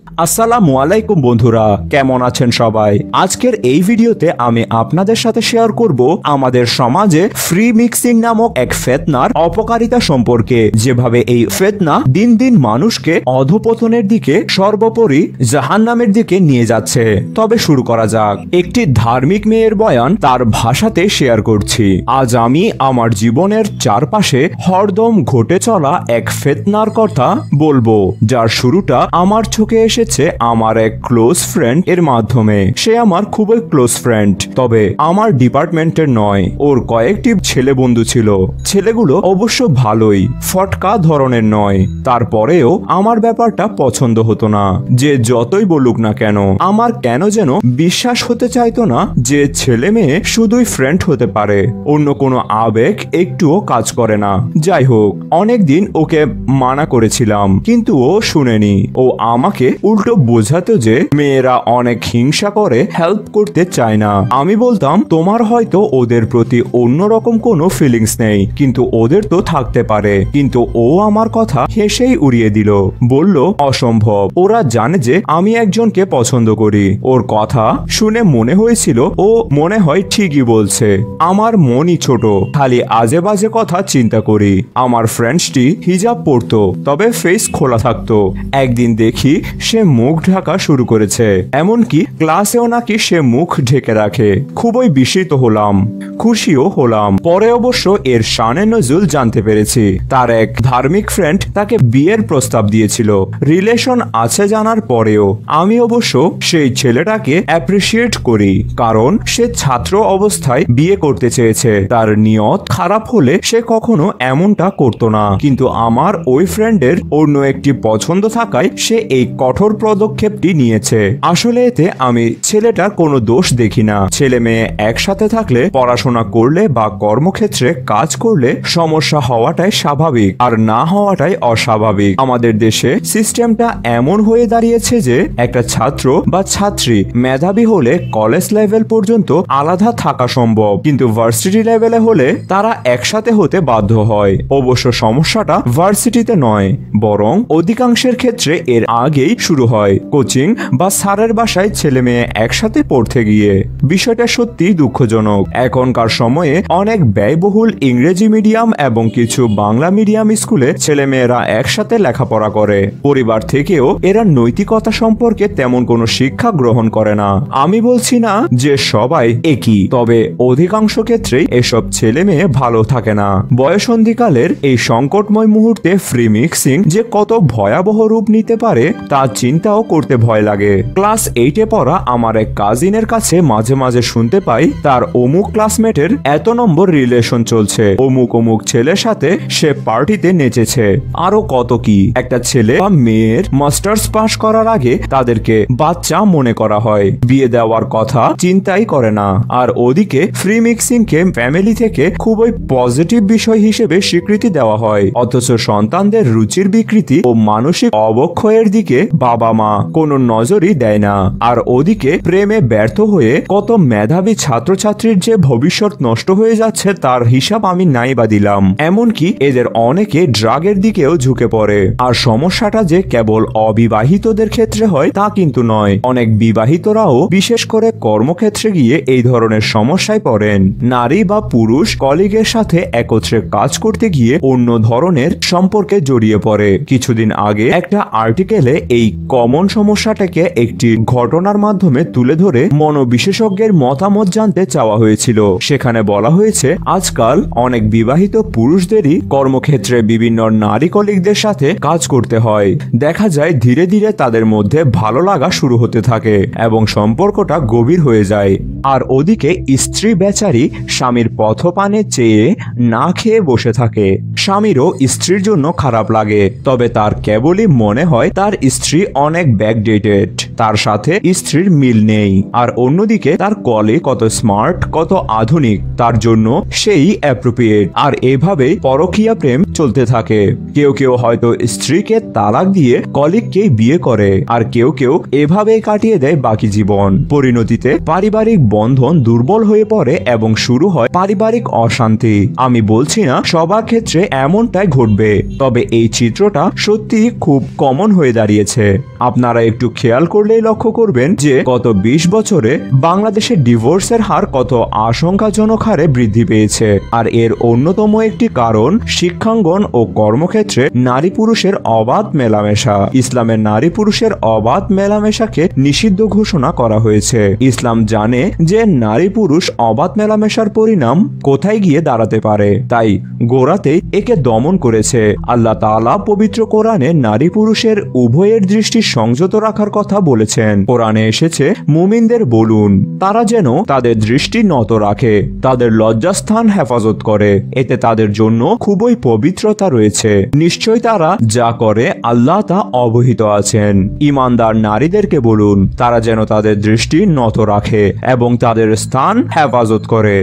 আসসালামু আলাইকুম বন্ধুরা, কেমন আছেন সবাই? আজকের এই ভিডিওতে আমি আপনাদের সাথে শেয়ার করব আমাদের সমাজে ফ্রি মিক্সিং নামক এক ফিতনার অপকারিতা সম্পর্কে। যেভাবে এই ফিতনা দিন দিন মানুষকে অধঃপতনের দিকে, সর্বোপরি জাহান্নামের দিকে নিয়ে যাচ্ছে। তবে শুরু করা যাক। একটি ধার্মিক মেয়ের বয়ান তার ভাষাতে শেয়ার করছি। আজ আমি আমার জীবনের চারপাশে হরদম ঘটে চলা এক ফিতনার কথা বলবো, যার শুরুটা আমার চোখে এসেছে আমার এক ক্লোজ ফ্রেন্ড এর মাধ্যমে। সে আমার খুবই ক্লোজ ফ্রেন্ড, তবে আমার ডিপার্টমেন্টের নয়। ওর কয়েকটি ছেলে বন্ধু ছিল। ছেলেগুলো অবশ্য ভালোই, ফটকা ধরনের নয়। তারপরেও আমার ব্যাপারটা পছন্দ হতো না। যে যতই বলুক না কেন, আমার কেন যেন বিশ্বাস হতে চাইতো না যে ছেলে মেয়ে শুধুই ফ্রেন্ড হতে পারে, অন্য কোনো আবেগ একটুও কাজ করে না। যাই হোক, অনেকদিন ওকে মানা করেছিলাম, কিন্তু ও শুনেনি। ও আমাকে উল্টো বোঝাতো যে মেয়েরা অনেক হিংসা করে, হেল্প করতে চায় না। আমি বলতাম, তোমার হয়তো ওদের প্রতি অন্যরকম কোনো ফিলিংস নেই, কিন্তু ওদের তো থাকতে পারে। কিন্তু ও আমার কথা হেসেই উড়িয়ে দিল, বলল অসম্ভব। ওরা জানে যে আমি একজনকে পছন্দ করি। ওর কথা শুনে মনে হয়েছিল ও মনে হয় ঠিকই বলছে। আমার মনই ছোট, খালি আজে বাজে কথা চিন্তা করি। আমার ফ্রেন্ডসটি হিজাব পরতো, তবে ফেস খোলা থাকতো। একদিন দেখি সে মুখ ঢাকা শুরু করেছে, এমনকি ক্লাসেও নাকি সে মুখ ঢেকে রাখে। খুবই বিস্মিত হলাম, খুশিও হলাম। পরে অবশ্য এর শানে নজুল জানতে পেরেছি। তার এক ধার্মিক ফ্রেন্ড তাকে বিয়ের প্রস্তাব দিয়েছিল। রিলেশন আছে জানার পরেও আমি অবশ্য সেই ছেলেটাকে অ্যাপ্রিসিয়েট করি, কারণ সে ছাত্র অবস্থায় বিয়ে করতে চেয়েছে। তার নিয়ত খারাপ হলে সে কখনো এমনটা করতো না। কিন্তু আমার ওই ফ্রেন্ডের অন্য একটি পছন্দ থাকায় সে এই কঠোর পদক্ষেপটি নিয়েছে। আসলে এতে আমি ছেলেটার কোনো দোষ দেখি না। ছেলে মেয়ে একসাথে থাকলে, পড়াশোনা করলে বা কর্মক্ষেত্রে কাজ করলে সমস্যা হওয়াটাই স্বাভাবিক, আর না হওয়াটাই অস্বাভাবিক। আমাদের দেশে সিস্টেমটা এমন হয়ে দাঁড়িয়েছে যে একটা ছাত্র বা ছাত্রী মেধাবী হলে কলেজ লেভেল পর্যন্ত আলাদা থাকা সম্ভব, কিন্তু ভার্সিটি লেভেলে হলে তারা একসাথে হতে বাধ্য হয়। অবশ্য সমস্যাটা ভার্সিটিতে নয়, বরং অধিকাংশের ক্ষেত্রে এর আগেই শুরু হয়, কোচিং বা স্যারের বাসায় ছেলে মেয়ে একসাথে পড়তে গিয়ে। বিষয়টা সত্যি দুঃখজনক। এখনকার সময়ে অনেক ব্যয়বহুল ইংরেজি মিডিয়াম এবং কিছু বাংলা মিডিয়াম স্কুলে ছেলে মেয়েরা একসাথে লেখাপড়া করে। পরিবার থেকেও এরা নৈতিকতা সম্পর্কে তেমন কোনো শিক্ষা গ্রহণ করে না। আমি বলছি না যে সবাই একই, তবে অধিকাংশ ক্ষেত্রেই এসব ছেলে মেয়ে ভালো থাকে না। বয়সন্ধিকালের এই সংকটময় মুহূর্তে ফ্রি মিক্সিং যে কত ভয়াবহ রূপ নিতে পারে তা চিন্তাও করতে ভয় লাগে। ক্লাস 8-এ পড়া আমার এক কাজিনের কাছে মাঝে মাঝে শুনতে পাই তার অমুক ক্লাসমেটের এত নম্বর রিলেশন চলছে, অমুক অমুক ছেলের সাথে সে পার্টিতে নেচেছে, আরো কত কি। একটা ছেলে বা মেয়ের মাস্টার্স পাস করার আগে তাদেরকে বাচ্চা মনে করা হয়, বিয়ে দেওয়ার কথা চিন্তাই করে না। আর ওদিকে ফ্রি মিক্সিং কে ফ্যামিলি থেকে খুবই পজিটিভ বিষয় হিসেবে স্বীকৃতি দেওয়া হয়, অথচ সন্তানদের রুচির বিকৃতি ও মানসিক অবক্ষয়ের দিকে বাবা মা কোনো নজরই দেয় না। আর ওদিকে প্রেমে ব্যর্থ হয়ে কত মেধাবী ছাত্রছাত্রীর যে ভবিষ্যৎ নষ্ট হয়ে যাচ্ছে তার হিসাব আমি নাই বা দিলাম। এমনকি এদের অনেকে ড্রাগের দিকেও ঝুঁকে পড়ে। আর সমস্যাটা যে কেবল অবিবাহিতদের ক্ষেত্রে হয় তা কিন্তু নয়, অনেক বিবাহিতরাও বিশেষ করে কর্মক্ষেত্রে গিয়ে এই ধরনের সমস্যায় পড়েন। নারী বা পুরুষ কলিগের সাথে একত্রে কাজ করতে গিয়ে অন্য ধরনের সম্পর্কে জড়িয়ে পড়ে। কিছুদিন আগে একটা আর্টিকেলে এই কমন সমস্যাটাকে একটি ঘটনার মাধ্যমে তুলে ধরে মনোবিশেষজ্ঞের মতামত জানতে চাওয়া হয়েছিল। সেখানে বলা হয়েছে, আজকাল অনেক বিবাহিত পুরুষদেরই কর্মক্ষেত্রে বিভিন্ন নারী কলিগদের সাথে কাজ করতে হয়। দেখা যায় ধীরে ধীরে তাদের মধ্যে ভালো লাগা শুরু হতে থাকে এবং সম্পর্কটা গভীর হয়ে যায়। আর ওদিকে স্ত্রী বেচারি স্বামীর পথপানে চেয়ে না খেয়ে বসে থাকে। স্বামীরও স্ত্রীর জন্য খারাপ লাগে, তবে তার কেবলই মনে হয় তার স্ত্রী অনেক ব্যাকডেটেড, তার সাথে স্ত্রীর মিল নেই, আর অন্যদিকে তার কলিগ কত স্মার্ট, কত আধুনিক, তার জন্য সেই অ্যাপ্রোপ্রিয়েট। আর এভাবেই পরকীয়া প্রেম চলতে থাকে। কেউ কেউ হয়তো স্ত্রীকে তালাক দিয়ে কলিগকে বিয়ে করে, আর কেউ কেউ এভাবে কাটিয়ে দেয় বাকি জীবন। পরিণতিতে পারিবারিক বন্ধন দুর্বল হয়ে পড়ে এবং শুরু হয় পারিবারিক অশান্তি। আমি বলছি না সবার ক্ষেত্রে এমনটাই ঘটবে, তবে এই চিত্রটা সত্যি খুব কমন হয়ে দাঁড়িয়েছে। আপনারা একটু খেয়াল করলেই লক্ষ্য করবেন যে গত 20 বছরে বাংলাদেশের ডিভোর্সের হার কত আশঙ্কাজনক হারে বৃদ্ধি পেয়েছে। আর এর অন্যতম একটি কারণ শিক্ষাঙ্গন ও কর্মক্ষেত্রে নারী পুরুষের অবাধ মেলামেশা। ইসলামের নারী পুরুষের অবাধ মেলামেশাকে নিষিদ্ধ ঘোষণা করা হয়েছে। ইসলাম জানে যে নারী পুরুষ অবাধ মেলামেশার পরিণাম কোথায় গিয়ে দাঁড়াতে পারে, তাই গোড়াতেই একে দমন করেছে। আল্লাহ তাআলা পবিত্র কোরআনে নারী পুরুষের উভয়ের দৃষ্টি সংযত রাখার কথা বলেছেন। কোরআনে এসেছে, মুমিনদের বলুন তারা যেন তাদের দৃষ্টি নত রাখে, তাদের লজ্জাস্থান হেফাজত করে, এতে তাদের জন্য খুবই পবিত্রতা রয়েছে। নিশ্চয় তারা যা করে আল্লাহ তা অবহিত আছেন। ঈমানদার নারীদেরকে বলুন তারা যেন তাদের দৃষ্টি নত রাখে এবং তাদের স্থান হেফাজত করে।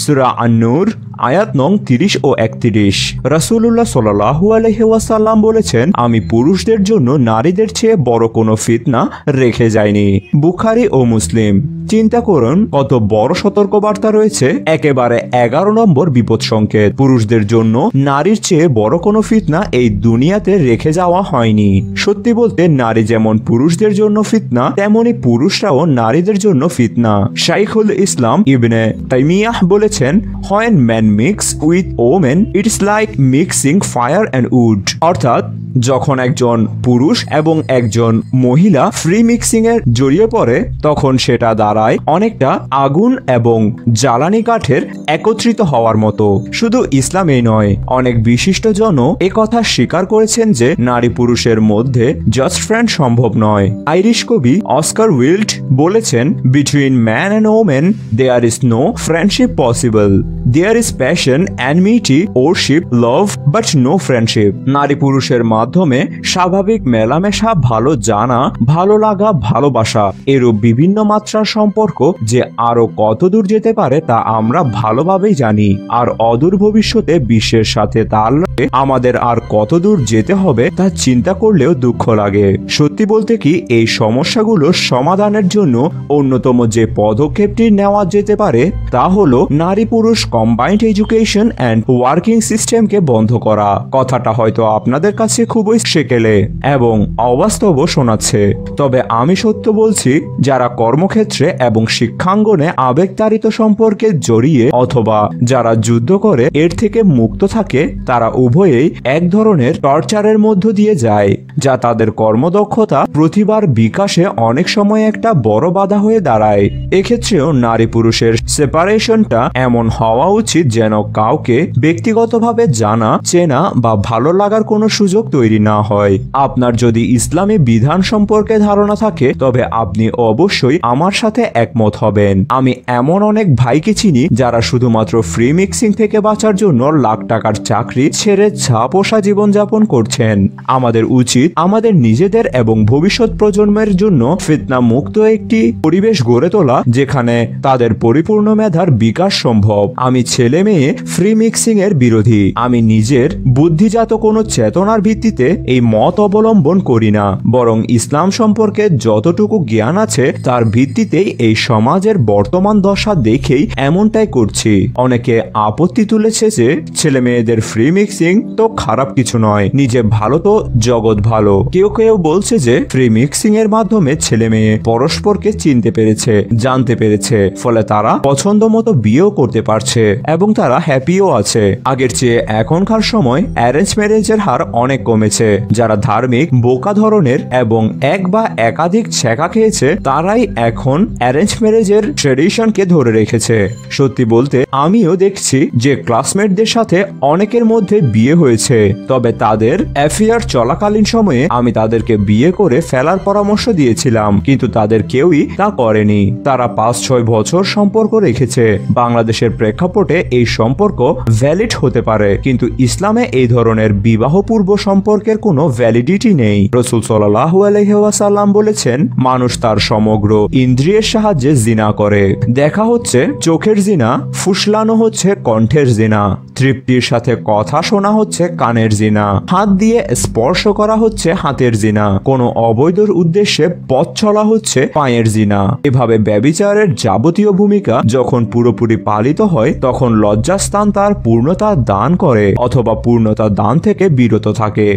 সূরা আন-নূর আয়াত নং 30 ও 31। রাসূলুল্লাহ সাল্লাল্লাহু আলাইহি ওয়াসাল্লাম বলেছেন, আমি পুরুষদের জন্য নারীদের চেয়ে বড় কোনো ফিতনা রেখে যাইনি। বুখারী ও মুসলিম। চিন্তা করুন কত বড় সতর্কবার্তা রয়েছে। একেবারে 11 নম্বর বিপদ সংকেত। পুরুষদের জন্য নারীর চেয়ে বড় কোনো ফিতনা এই দুনিয়াতে রেখে যাওয়া হয়নি। সত্যি বলতে নারী যেমন পুরুষদের জন্য ফিতনা, তেমনি পুরুষরাও নারীদের জন্য ফিতনা। শাইখুল ইসলাম ইবনে তাইমিয়াহ বলেছেন, when men mix with women it's like mixing fire and wood। অর্থাৎ যখন একজন পুরুষ এবং একজন মহিলা ফ্রি মিক্সিং এর জড়িয়ে পড়ে তখন সেটা দাঁড়ায় অনেকটা আগুন এবং জ্বালানি কাঠের একত্রিত হওয়ার মতো। শুধু ইসলামেই নয়, অনেক বিশিষ্টজন একথা স্বীকার করেছেন যে নারী পুরুষের মধ্যে জাস্ট ফ্রেন্ড সম্ভব নয়। আইরিশ কবি অস্কার উইল্ড বলেছেন, between man and woman there is no friendship possible, there is passion, enmity, worship, love, but no friendship. নারী পুরুষের মাধ্যমে স্বাভাবিক মেলামেশা, ভালো জানা, ভালো লাগা, ভালোবাসা, এরূপ বিভিন্ন মাত্রার সম্পর্ক যে আরো কতদূর যেতে পারে তা আমরা ভালোভাবেই জানি। আর অদূর ভবিষ্যতে বিশ্বের সাথে তাল আমাদের আর কতদূর যেতে হবে তা চিন্তা করলেও দুঃখ লাগে। সত্যি বলতে কি, এই সমস্যাগুলো সমাধানের জন্য অন্যতম যে পদক্ষেপটি নেওয়া যেতে পারে তা হলো নারী পুরুষ কম্বাইন্ড এডুকেশন অ্যান্ড ওয়ার্কিং সিস্টেমকে বন্ধ করা। কথাটা হয়তো আপনাদের কাছে খুবই সেকেলে এবং অবাস্তব শোনাচ্ছে, তবে আমি সত্য বলছি, যারা কর্মক্ষেত্রে এবং শিক্ষাঙ্গনে আবেগতাড়িত সম্পর্কে জড়িয়ে অথবা যারা যুদ্ধ করে এর থেকে মুক্ত থাকে তারা উভয়েই এক ধরনের টর্চারের মধ্য দিয়ে যায়, যা তাদের কর্মদক্ষতা প্রতিভার বিকাশে অনেক সময় একটা বড় বাধা হয়ে দাঁড়ায়। এক্ষেত্রেও নারী পুরুষের সেপারেশনটা এমন হওয়া উচিত যেন কাউকে ব্যক্তিগতভাবে জানা, চেনা বা ভালো লাগার কোনো সুযোগ তৈরি না হয়। আপনার যদি ইসলামী বিধান সম্পর্কে ধারণা থাকে তবে আপনি অবশ্যই আমার সাথে একমত হবেন। আমি এমন অনেক ভাইকে চিনি যারা শুধুমাত্র ফ্রি মিক্সিং থেকে বাঁচার জন্য লাখ টাকার চাকরি ছেড়ে ছাপোষা জীবনযাপন করছেন। আমাদের উচিত আমাদের নিজেদের এবং ভবিষ্যৎ প্রজন্মের জন্য ফিতনা মুক্ত একটি পরিবেশ গড়ে তোলা যেখানে তাদের পরিপূর্ণ মেধার বিকাশ সম্ভব। আমি ছেলে মেয়ে ফ্রি মিক্সিং এর বিরোধী। আমি নিজের বুদ্ধিজাত কোনো চেতনার ভিত্তিতে এই মত অবলম্বন করি না, বরং ইসলাম সম্পর্কে যতটুকু জ্ঞান আছে তার ভিত্তিতেই এই সমাজের বর্তমান দশা দেখেই এমনটাই করছি। অনেকে আপত্তি তুলেছে যে ছেলে মেয়েদের ফ্রি মিক্সিং তো খারাপ কিছু নয়, নিজে ভালো তো জগৎ ভালো। কেউ কেউ বলছে যে ফ্রি মিক্সিং এর মাধ্যমে ছেলে মেয়ে পরস্পরকে চিনতে পেরেছে, জানতে পেরেছে, ফলে তারা পছন্দ মতো বিয়েও করতে পারছে এবং তারা হ্যাপিও আছে। আগের চেয়ে এখনকার সময় অ্যারেঞ্জ ম্যারেজের হার অনেক কমেছে। যারা ধার্মিক, বোকা ধরনের এবং এক বা একাধিক ছেঁকা খেয়েছে তারাই এখন অ্যারেঞ্জ ম্যারেজের ট্রেডিশনকে ধরে রেখেছে। সত্যি বলতে আমিও দেখছি যে ক্লাসমেটদের সাথে অনেকের মধ্যে বিয়ে হয়েছে, তবে তাদের অ্যাফেয়ার চলাকালীন সময়ে আমি তাদেরকে বিয়ে করে ফেলার পরামর্শ দিয়েছিলাম, কিন্তু তাদের কেউই তা করেনি। তারা 5-6 বছর সম্পর্ক রেখেছে। বাংলাদেশের প্রেক্ষাপটে এই সম্পর্ক ভ্যালিড হতে পারে, কিন্তু ইসলামে এই ধরনের বিবাহ পূর্ব সম্পর্ক সম্পর্কের কোনো ভ্যালিডিটি নেই। রাসূল সাল্লাল্লাহু আলাইহি ওয়াসাল্লাম বলেছেন, মানুষ তার সমগ্র ইন্দ্রিয়ের সাহায্যে জিনা করে। দেখা হচ্ছে চোখের জিনা, ফুসলানো হচ্ছে কণ্ঠের জিনা, তৃপ্তির সাথে কথা শোনা হচ্ছে কানের জিনা, হাত দিয়ে স্পর্শ করা হচ্ছে হাতের জিনা, কোনো অবৈধ উদ্দেশ্যে পথ চলা হচ্ছে পায়ের জিনা। এভাবে ব্যভিচারের যাবতীয় ভূমিকা যখন পুরোপুরি পালিত হয়, তখন লজ্জাস্থান তার পূর্ণতা দান করে অথবা পূর্ণতা দান থেকে বিরত থাকে।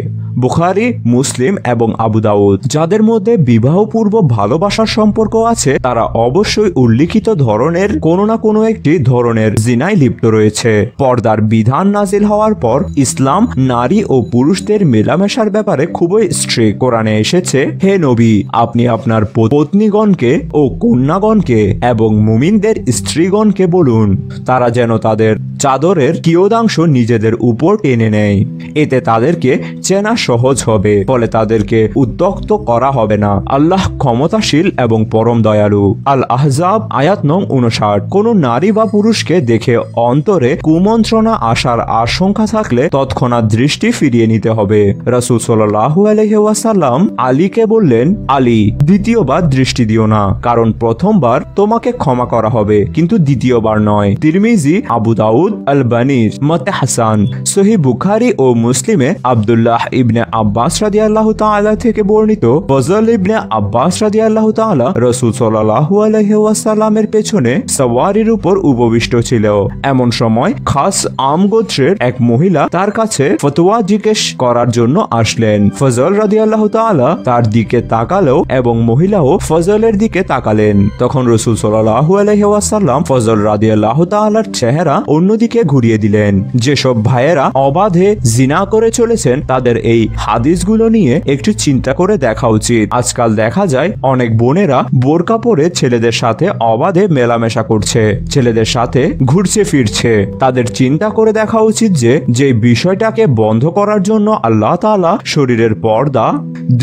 বুখারী, মুসলিম এবং আবু দাউদ। যাদের মধ্যে বিবাহপূর্ব ভালোবাসার সম্পর্ক আছে, তারা অবশ্যই উল্লিখিত ধরনের কোনো না কোনো একটি ধরনের জিনায় লিপ্ত রয়েছে। পর্দার বিধান নাজিল হওয়ার পর ইসলাম নারী ও পুরুষদের মেলামেশার ব্যাপারে খুবই স্ট্রিক্ট। কোরআনে এসেছে, হে নবী, আপনি আপনার পত্নীগণকে ও কন্যাগণকে এবং মুমিনদের স্ত্রীগণকে বলুন, তারা যেন তাদের চাদরের কিয়দাংশ নিজেদের উপর টেনে নেয়। এতে তাদেরকে চেনা সহজ হবে, ফলে তাদেরকে উদ্যক্ত করা হবে না। আল্লাহ ক্ষমতাশীল এবং পরম দয়ালু। আল আহজাব আয়াত নং 59। কোন নারী বা পুরুষকে দেখে অন্তরে কুমন্ত্রণা আসার আশঙ্কা থাকলে তৎক্ষণাৎ দৃষ্টি ফিরিয়ে নিতে হবে। রাসূল সাল্লাল্লাহু আলাইহি ওয়াসাল্লাম আলীকে বললেন, আলী, দ্বিতীয়বার দৃষ্টি দিও না, কারণ প্রথমবার তোমাকে ক্ষমা করা হবে, কিন্তু দ্বিতীয়বার নয়। তিরমিজি, আবু দাউদ, আলবানীর মতে হাসান। সহিহ বুখারী ও মুসলিমে আব্দুল্লাহ ইবনে আব্বাস রাদিয়াল্লাহু তাআলা থেকে বর্ণিত, ফজল ইবনে আব্বাস রাদিয়াল্লাহু তাআলা রাসূল সাল্লাল্লাহু আলাইহি ওয়াসাল্লামের পেছনে সওয়ারির উপর উপবিষ্ট ছিল। এমন সময় খাস আম গোত্রের এক মহিলা তার কাছে ফতোয়া জিজ্ঞেস করার জন্য আসলেন। ফজল রাদিয়াল্লাহু তাআলা তার দিকে তাকালো এবং মহিলাও ফজলের দিকে তাকালেন। তখন রাসূল সাল্লাল্লাহু আলাইহি ওয়াসাল্লাম ফজল রাদিয়াল্লাহু তাআলার চেহারা অন্যদিকে ঘুরিয়ে দিলেন। যেসব ভাইয়েরা অবাধে জিনা করে চলেছেন, তাদের এই হাদিসগুলো নিয়ে একটু চিন্তা করে দেখা উচিত। আজকাল দেখা যায় অনেক বোনেরা বোরকা পরে ছেলেদের সাথে অবাধে মেলামেশা করছে, ছেলেদের সাথে ঘুরছে ফিরছে। তাদের চিন্তা করে দেখা উচিত যে বিষয়টাকে বন্ধ করার জন্য আল্লাহ তাআলা শরীরের পর্দা,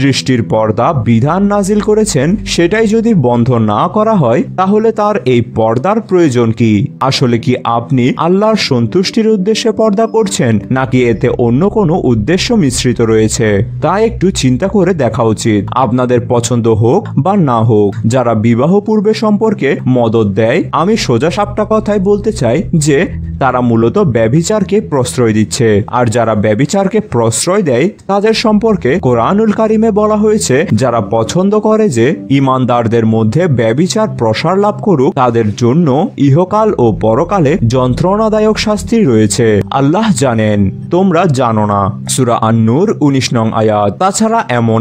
দৃষ্টির পর্দা বিধান নাজিল করেছেন, সেটাই যদি বন্ধ না করা হয়, তাহলে তার এই পর্দার প্রয়োজন কি? আসলে কি আপনি আল্লাহর সন্তুষ্টির উদ্দেশ্যে পর্দা করছেন, নাকি এতে অন্য কোনো উদ্দেশ্য মিশ্রিত রয়েছে? তা একটু চিন্তা করে দেখা উচিত। আপনাদের পছন্দ হোক বা না হোক, যারা বিবাহ পূর্বে সম্পর্কে মদত দেয়, আমি সোজা সাপটা কথাই বলতে চাই যে তারা মূলত ব্যভিচারকে প্রশ্রয় দিচ্ছে। আর যারা ব্যভিচারকে প্রশ্রয় দেয়, তাদের সম্পর্কে কোরআনুল কারিমে বলা হয়েছে, যারা পছন্দ করে যে ঈমানদারদের মধ্যে ব্যভিচার প্রসার লাভ করুক, তাদের জন্য ইহকাল ও পরকালে যন্ত্রণাদায়ক শাস্তি রয়েছে। আল্লাহ জানেন, তোমরা জানো না। সূরা আন-নূর 19 নং আয়াত। তাছাড়া এমন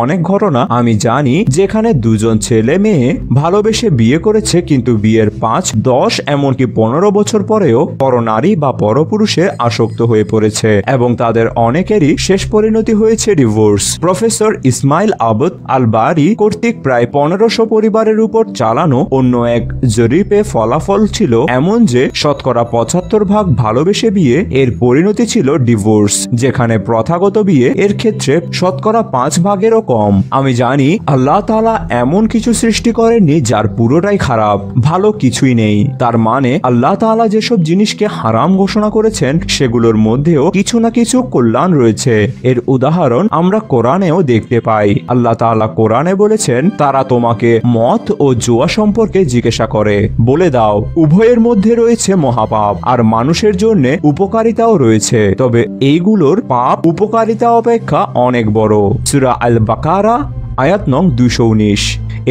অনেক ঘটনা আমি জানি যেখানে দুজন ছেলে মেয়ে ভালোবেসে বিয়ে করেছে, কিন্তু বিয়ের 5, 10 এমনকি 15 বছর পরেও পরনারী বা পরপুরুষে আসক্ত হয়ে পড়েছে এবং তাদের অনেকেরই শেষ পরিণতি হয়েছে ডিভোর্স। প্রফেসর ইসমাইল আবদ আল বারি কর্তৃক প্রায় 1500 পরিবারের উপর চালানো অন্য এক জরিপে ফলাফল ছিল এমন যে 75% ভালোবেসে বিয়ে এর পরিণতি ছিল ডিভোর্স, যেখানে প্রথাগত বিয়ে এর ক্ষেত্রে 5%-এরও কম। আমি জানি আল্লাহ তাআলা এমন কিছু সৃষ্টি করেননি যার পুরোটাই খারাপ, ভালো কিছুই নেই। তার মানে আল্লাহ তাআলা যেসব জিনিসকে হারাম ঘোষণা করেছেন, সেগুলোর মধ্যেও কিছু না কিছু কল্যাণ রয়েছে। এর উদাহরণ আমরা কোরআনেও দেখতে পাই। আল্লাহ তাআলা কোরআনে বলেছেন, তারা তোমাকে মদ ও জুয়া সম্পর্কে জিজ্ঞাসা করে, বলে দাও উভয়ের মধ্যে রয়েছে মহাপাপ, আর মানুষের জন্য উপকারিতাও রয়েছে, তবে এইগুলোর পাপ উপকারিতা অপেক্ষা অনেক বড়। সূরা আল বাকারা আয়াত নং 219।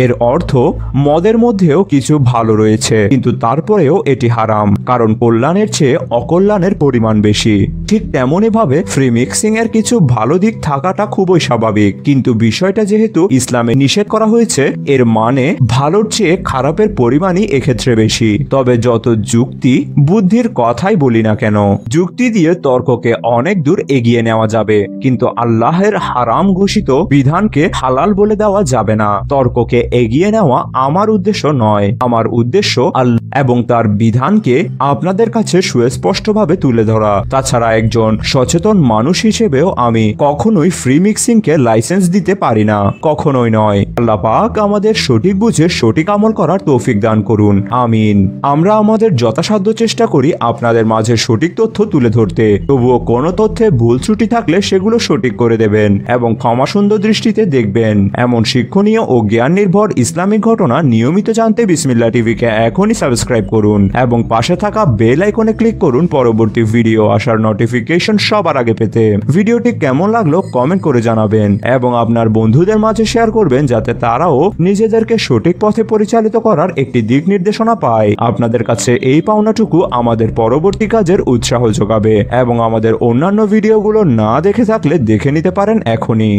এর অর্থ, মদের মধ্যেও কিছু ভালো রয়েছে, কিন্তু তারপরেও এটি হারাম, কারণ কল্যাণের চেয়ে অকল্যাণের পরিমাণ বেশি। ঠিক তেমনি ভাবে ফ্রি মিক্সিং এর কিছু ভালো দিক থাকাটা খুবই স্বাভাবিক, কিন্তু বিষয়টা যেহেতু ইসলামে নিষেধ করা হয়েছে, এর মানে ভালোর চেয়ে খারাপের পরিমাণই এক্ষেত্রে বেশি। তবে যত যুক্তি বুদ্ধির কথাই বলি না কেন, যুক্তি দিয়ে তর্ককে অনেক দূর এগিয়ে নেওয়া যাবে, কিন্তু আল্লাহের হারাম ঘোষিত বিধানকে হালাল বলে দেওয়া যাবে না। তর্ককে এগিয়ে নেওয়া আমার উদ্দেশ্য নয়, আমার উদ্দেশ্য আল্লাহ এবং তার বিধানকে আপনাদের কাছে সুস্পষ্টভাবে তুলে ধরা। তাছাড়া একজন সচেতন মানুষ হিসেবেও আমি কখনোই ফ্রি মিক্সিং কে লাইসেন্স দিতে পারি না, কখনোই নয়। আল্লাহ পাক আমাদের সঠিক বুঝে সঠিক আমল করার তৌফিক দান করুন, আমিন। আমরা আমাদের যথাসাধ্য চেষ্টা করি আপনাদের মাঝে সঠিক তথ্য তুলে ধরতে। তবুও কোনো তথ্যে ভুল ত্রুটি থাকলে সেগুলো সঠিক করে দেবেন এবং ক্ষমা সুন্দর দৃষ্টিতে দেখবেন। এমন শিক্ষণীয় ও জ্ঞান নির্ভর ইসলামিক ঘটনা নিয়মিত জানতে বিসমিল্লাহ টিভিকে এখনই সাবস্ক্রাইব করুন এবং পাশে থাকা বেল আইকনে ক্লিক করুন পরবর্তী ভিডিও আসার নোটিফিকেশন সবার আগে পেতে। ভিডিওটি কেমন লাগলো কমেন্ট করে জানাবেন এবং আপনার বন্ধুদের মাঝে শেয়ার করবেন যাতে তারাও নিজেদেরকে সঠিক পথে পরিচালিত করার একটি দিক নির্দেশনা পায়। আপনাদের কাছে এই পাওনাটুকু আমাদের পরবর্তী কাজের উৎসাহ যোগাবে এবং আমাদের অন্যান্য ভিডিওগুলো না দেখে থাকলে দেখে নিতে পারেন এখনই।